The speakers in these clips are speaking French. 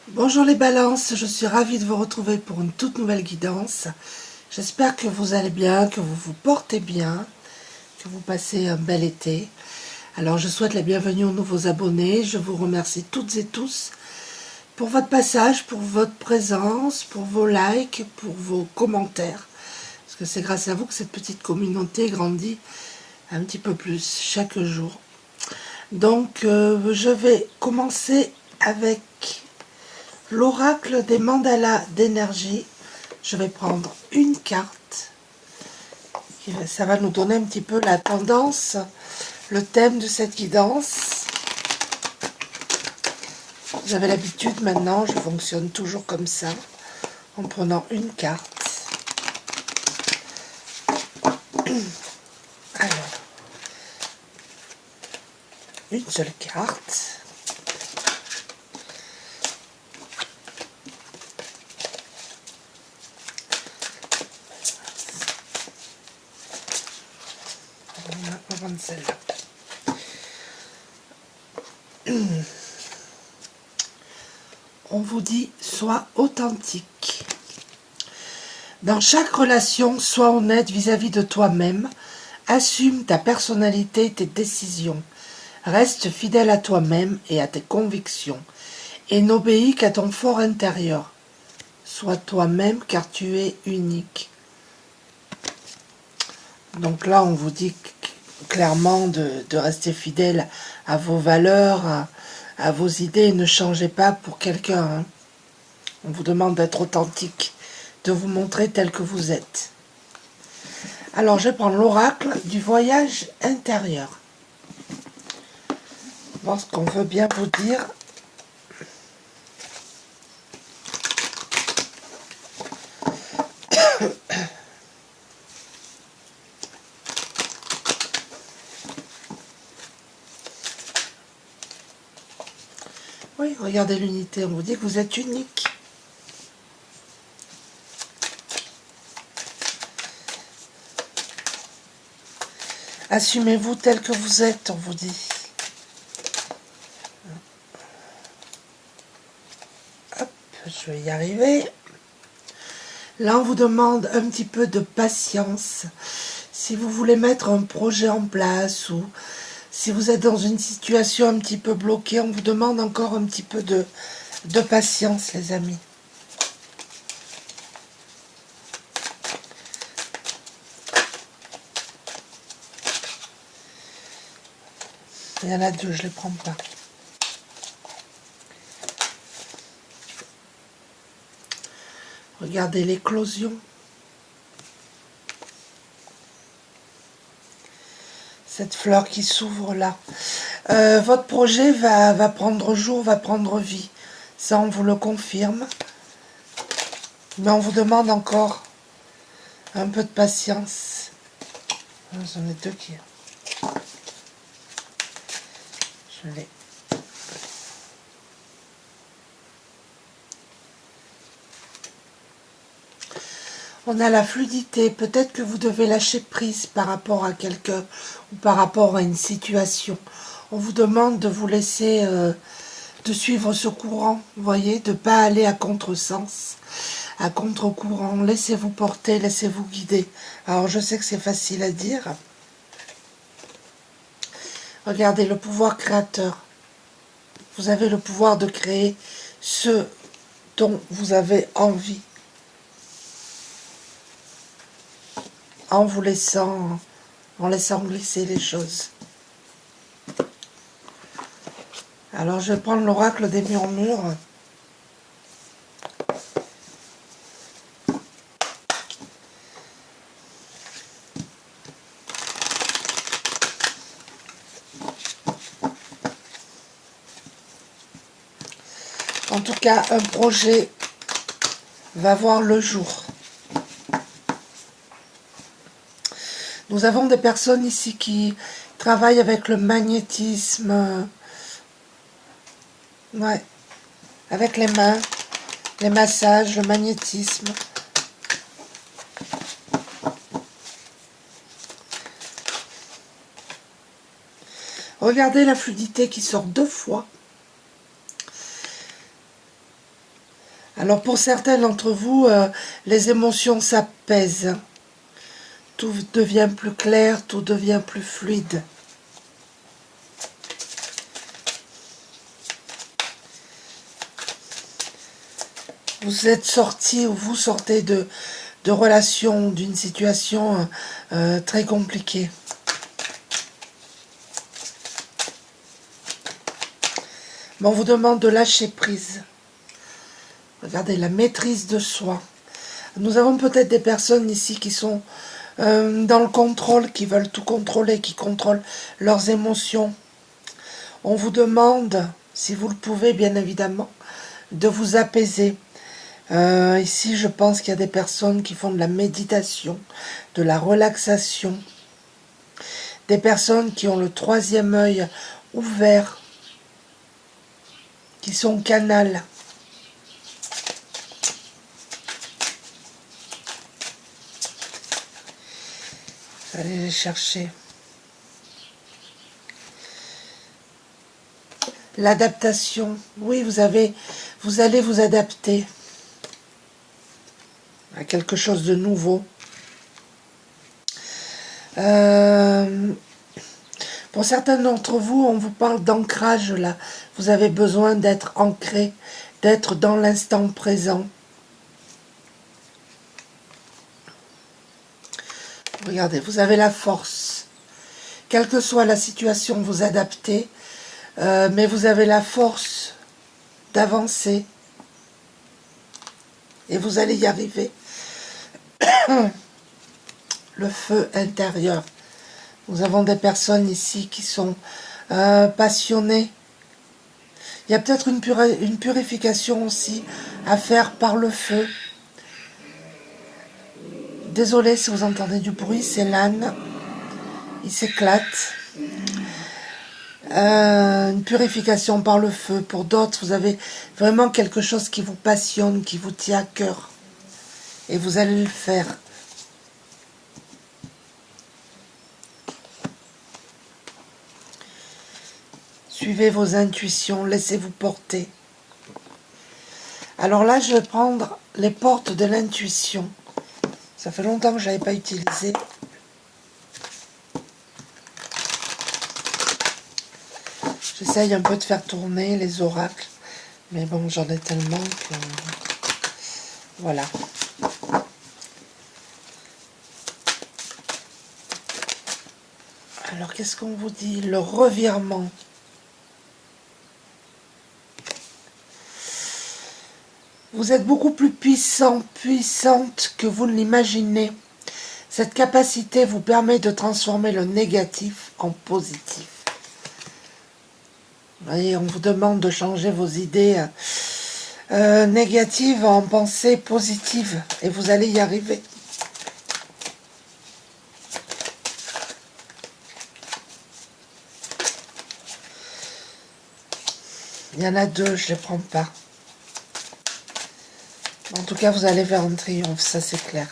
Bonjour les balances, je suis ravie de vous retrouver pour une toute nouvelle guidance. J'espère que vous allez bien, que vous vous portez bien, que vous passez un bel été. Alors je souhaite la bienvenue aux nouveaux abonnés, je vous remercie toutes et tous pour votre passage, pour votre présence, pour vos likes, pour vos commentaires. Parce que c'est grâce à vous que cette petite communauté grandit un petit peu plus chaque jour. Donc je vais commencer avec l'oracle des mandalas d'énergie. Je vais prendre une carte. Ça va nous donner un petit peu la tendance, le thème de cette guidance. J'avais l'habitude maintenant, je fonctionne toujours comme ça, en prenant une carte. Alors, une seule carte. On va prendre celle-là. On vous dit, sois authentique. Dans chaque relation, sois honnête vis-à-vis de toi-même. Assume ta personnalité et tes décisions. Reste fidèle à toi-même et à tes convictions. Et n'obéis qu'à ton fort intérieur. Sois toi-même car tu es unique. Donc là, on vous dit clairement de rester fidèle à vos valeurs, à vos idées. Ne changez pas pour quelqu'un. Hein. On vous demande d'être authentique, de vous montrer tel que vous êtes. Alors, je vais prendre l'oracle du voyage intérieur. Voir ce qu'on veut bien vous dire. Oui, regardez l'unité, on vous dit que vous êtes unique. Assumez-vous tel que vous êtes, on vous dit. Hop, je vais y arriver. Là, on vous demande un petit peu de patience. Si vous voulez mettre un projet en place ou si vous êtes dans une situation un petit peu bloquée, on vous demande encore un petit peu de patience, les amis. Il y en a deux, je ne les prends pas. Regardez l'éclosion. Cette fleur qui s'ouvre là. Votre projet va prendre jour, va prendre vie. Ça, on vous le confirme. Mais on vous demande encore un peu de patience. J'en ai deux qui... Je l'ai. On a la fluidité. Peut-être que vous devez lâcher prise par rapport à quelqu'un ou par rapport à une situation. On vous demande de vous laisser, de suivre ce courant, vous voyez, de ne pas aller à contresens, à contre-courant. Laissez-vous porter, laissez-vous guider. Alors, je sais que c'est facile à dire. Regardez le pouvoir créateur. Vous avez le pouvoir de créer ce dont vous avez envie. En vous laissant, en laissant glisser les choses. Alors je vais prendre l'oracle des murmures. En tout cas, un projet va voir le jour. Nous avons des personnes ici qui travaillent avec le magnétisme. Ouais. Avec les mains, les massages, le magnétisme. Regardez la fluidité qui sort deux fois. Alors pour certains d'entre vous, les émotions s'apaisent. Tout devient plus clair, tout devient plus fluide. Vous êtes sorti ou vous sortez de relations, d'une situation très compliquée. Mais on vous demande de lâcher prise. Regardez, la maîtrise de soi. Nous avons peut-être des personnes ici qui sont dans le contrôle, qui veulent tout contrôler, qui contrôlent leurs émotions. On vous demande, si vous le pouvez bien évidemment, de vous apaiser. Ici, je pense qu'il y a des personnes qui font de la méditation, de la relaxation, des personnes qui ont le troisième œil ouvert, qui sont canal. Allez les chercher. L'adaptation. Oui, vous allez vous adapter à quelque chose de nouveau. Pour certains d'entre vous, on vous parle d'ancrage là. Vous avez besoin d'être ancré, d'être dans l'instant présent. Regardez, vous avez la force. Quelle que soit la situation, vous adaptez. Mais vous avez la force d'avancer. Et vous allez y arriver. Le feu intérieur. Nous avons des personnes ici qui sont passionnées. Il y a peut-être une purification aussi à faire par le feu. Désolée si vous entendez du bruit, c'est l'âne. Il s'éclate. Une purification par le feu. Pour d'autres, vous avez vraiment quelque chose qui vous passionne, qui vous tient à cœur. Et vous allez le faire. Suivez vos intuitions, laissez-vous porter. Alors là, je vais prendre les portes de l'intuition. Ça fait longtemps que je ne l'avais pas utilisé. J'essaye un peu de faire tourner les oracles. Mais bon, j'en ai tellement que... Voilà. Alors, qu'est-ce qu'on vous dit? Le revirement. Vous êtes beaucoup plus puissant, puissante que vous ne l'imaginez. Cette capacité vous permet de transformer le négatif en positif. Vous voyez, on vous demande de changer vos idées négatives en pensées positives. Et vous allez y arriver. Il y en a deux, je ne les prends pas. En tout cas, vous allez vers un triomphe, ça c'est clair.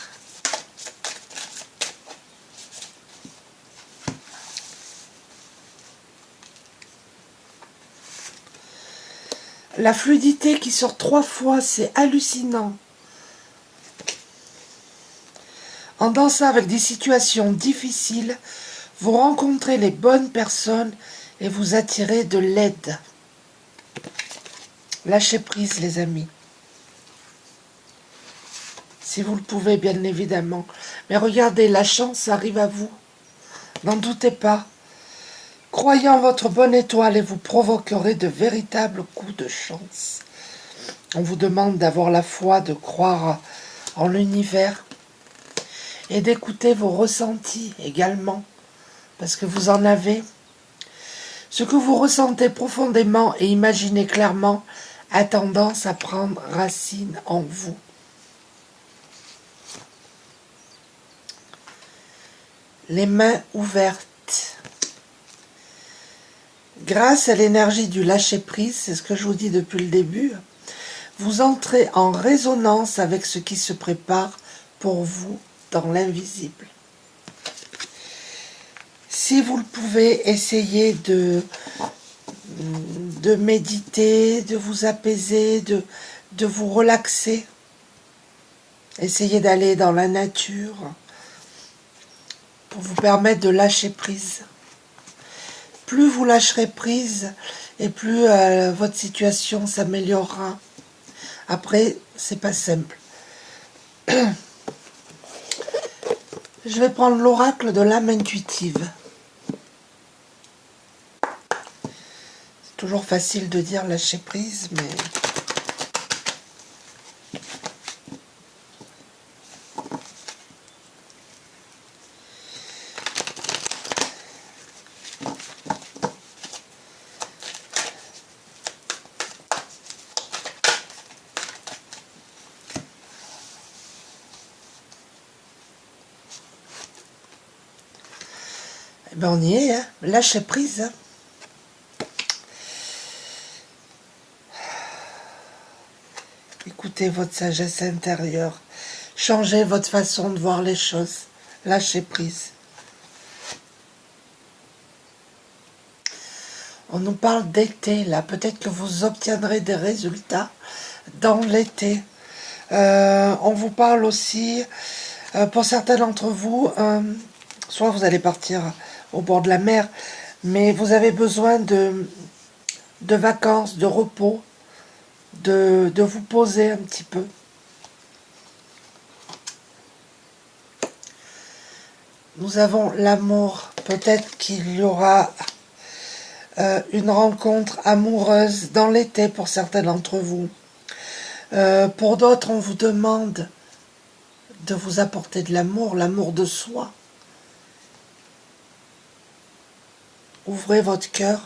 La fluidité qui sort 3 fois, c'est hallucinant. En dansant avec des situations difficiles, vous rencontrez les bonnes personnes et vous attirez de l'aide. Lâchez prise, les amis. Si vous le pouvez, bien évidemment. Mais regardez, la chance arrive à vous. N'en doutez pas. Croyez en votre bonne étoile et vous provoquerez de véritables coups de chance. On vous demande d'avoir la foi, de croire en l'univers et d'écouter vos ressentis également, parce que vous en avez. Ce que vous ressentez profondément et imaginez clairement a tendance à prendre racine en vous. Les mains ouvertes. Grâce à l'énergie du lâcher-prise, c'est ce que je vous dis depuis le début, vous entrez en résonance avec ce qui se prépare pour vous dans l'invisible. Si vous le pouvez, essayez de méditer, de vous apaiser, de vous relaxer. Essayez d'aller dans la nature pour vous permettre de lâcher prise. Plus vous lâcherez prise et plus votre situation s'améliorera. Après, c'est pas simple. Je vais prendre l'oracle de l'âme intuitive. C'est toujours facile de dire lâcher prise, mais... Eh ben on y est, hein. Lâchez prise. Hein. Écoutez votre sagesse intérieure. Changez votre façon de voir les choses. Lâchez prise. On nous parle d'été, là. Peut-être que vous obtiendrez des résultats dans l'été. On vous parle aussi, pour certains d'entre vous, soit vous allez partir au bord de la mer, mais vous avez besoin de vacances, de repos, de vous poser un petit peu. Nous avons l'amour. Peut-être qu'il y aura une rencontre amoureuse dans l'été pour certains d'entre vous. Pour d'autres, on vous demande de vous apporter de l'amour, l'amour de soi. Ouvrez votre cœur.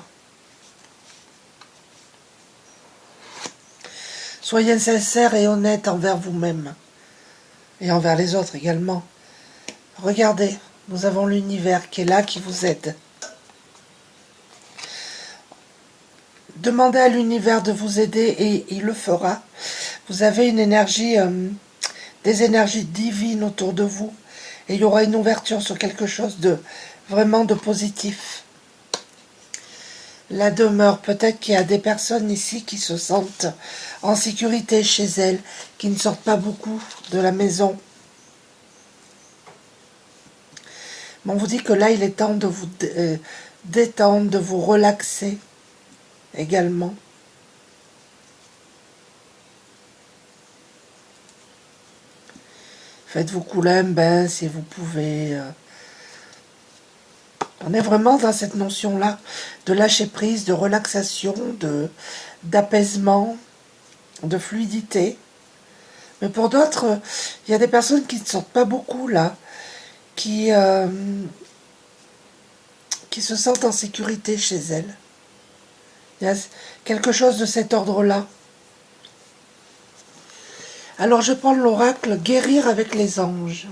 Soyez sincère et honnête envers vous-même et envers les autres également. Regardez, nous avons l'univers qui est là, qui vous aide. Demandez à l'univers de vous aider et il le fera. Vous avez une énergie, des énergies divines autour de vous et il y aura une ouverture sur quelque chose de vraiment de positif. La demeure, peut-être qu'il y a des personnes ici qui se sentent en sécurité chez elles, qui ne sortent pas beaucoup de la maison. Mais on vous dit que là, il est temps de vous détendre, de vous relaxer également. Faites-vous couler un bain si vous pouvez. On est vraiment dans cette notion-là de lâcher prise, de relaxation, d'apaisement, de fluidité. Mais pour d'autres, il y a des personnes qui ne sortent pas beaucoup là, qui se sentent en sécurité chez elles. Il y a quelque chose de cet ordre-là. Alors je prends l'oracle « Guérir avec les anges ».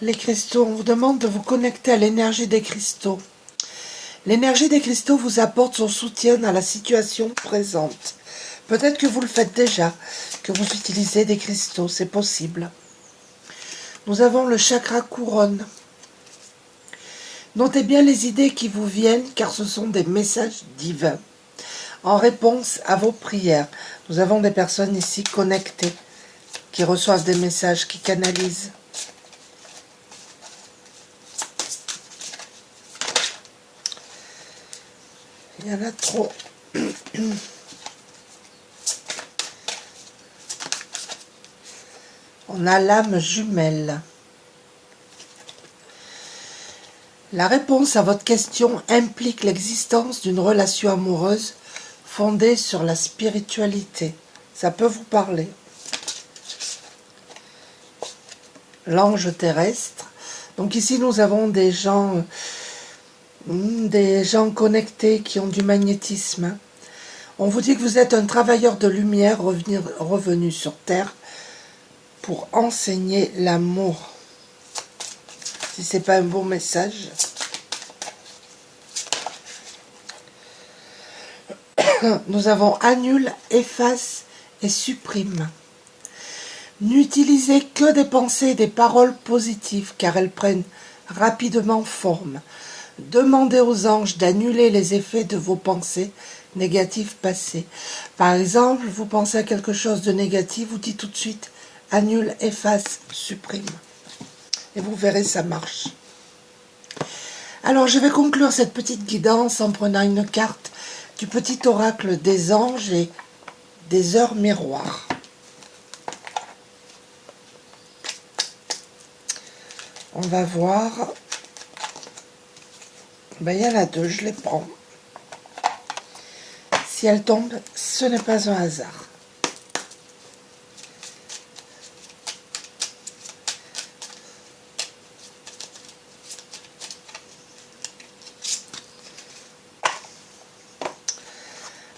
Les cristaux, on vous demande de vous connecter à l'énergie des cristaux. L'énergie des cristaux vous apporte son soutien dans la situation présente. Peut-être que vous le faites déjà, que vous utilisez des cristaux, c'est possible. Nous avons le chakra couronne. Notez bien les idées qui vous viennent, car ce sont des messages divins. En réponse à vos prières, nous avons des personnes ici connectées, qui reçoivent des messages, qui canalisent. Il y en a trop. On a l'âme jumelle. La réponse à votre question implique l'existence d'une relation amoureuse fondée sur la spiritualité. Ça peut vous parler. L'ange terrestre. Donc ici nous avons des gens connectés qui ont du magnétisme. On vous dit que vous êtes un travailleur de lumière revenu sur Terre pour enseigner l'amour. si c'est pas un bon message. Nous avons annule, efface et supprime. N'utilisez que des pensées et des paroles positives car elles prennent rapidement forme. Demandez aux anges d'annuler les effets de vos pensées négatives passées. Par exemple, vous pensez à quelque chose de négatif, vous dites tout de suite annule, efface, supprime. Et vous verrez, ça marche. Alors, je vais conclure cette petite guidance en prenant une carte du petit oracle des anges et des heures miroirs. On va voir. Ben, il y en a deux, je les prends. Si elles tombent, ce n'est pas un hasard.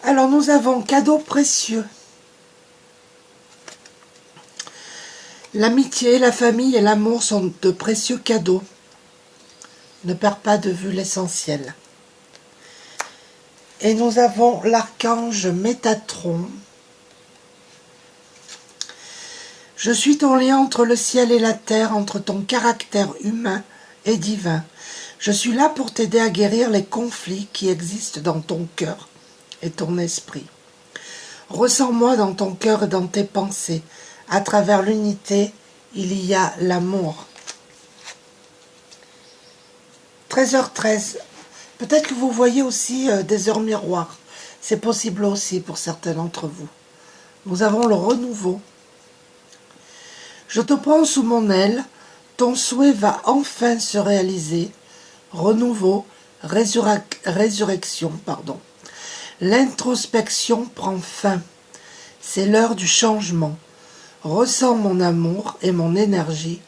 Alors, nous avons cadeau précieux. L'amitié, la famille et l'amour sont de précieux cadeaux. Ne perds pas de vue l'essentiel. Et nous avons l'archange Métatron. Je suis ton lien entre le ciel et la terre, entre ton caractère humain et divin. Je suis là pour t'aider à guérir les conflits qui existent dans ton cœur et ton esprit. Ressens-moi dans ton cœur et dans tes pensées. À travers l'unité, il y a l'amour. 13h13. Peut-être que vous voyez aussi des heures miroirs. C'est possible aussi pour certains d'entre vous. Nous avons le renouveau. Je te prends sous mon aile. Ton souhait va enfin se réaliser. Renouveau, résurrection, pardon. L'introspection prend fin. C'est l'heure du changement. Ressens mon amour et mon énergie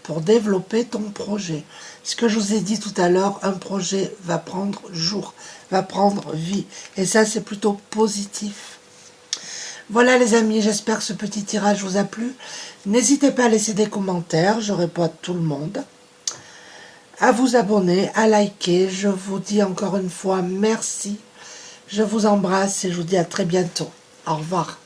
pour développer ton projet. Ce que je vous ai dit tout à l'heure, un projet va prendre jour, va prendre vie. Et ça, c'est plutôt positif. Voilà les amis, j'espère que ce petit tirage vous a plu. N'hésitez pas à laisser des commentaires, je réponds à tout le monde. À vous abonner, à liker. Je vous dis encore une fois merci. Je vous embrasse et je vous dis à très bientôt. Au revoir.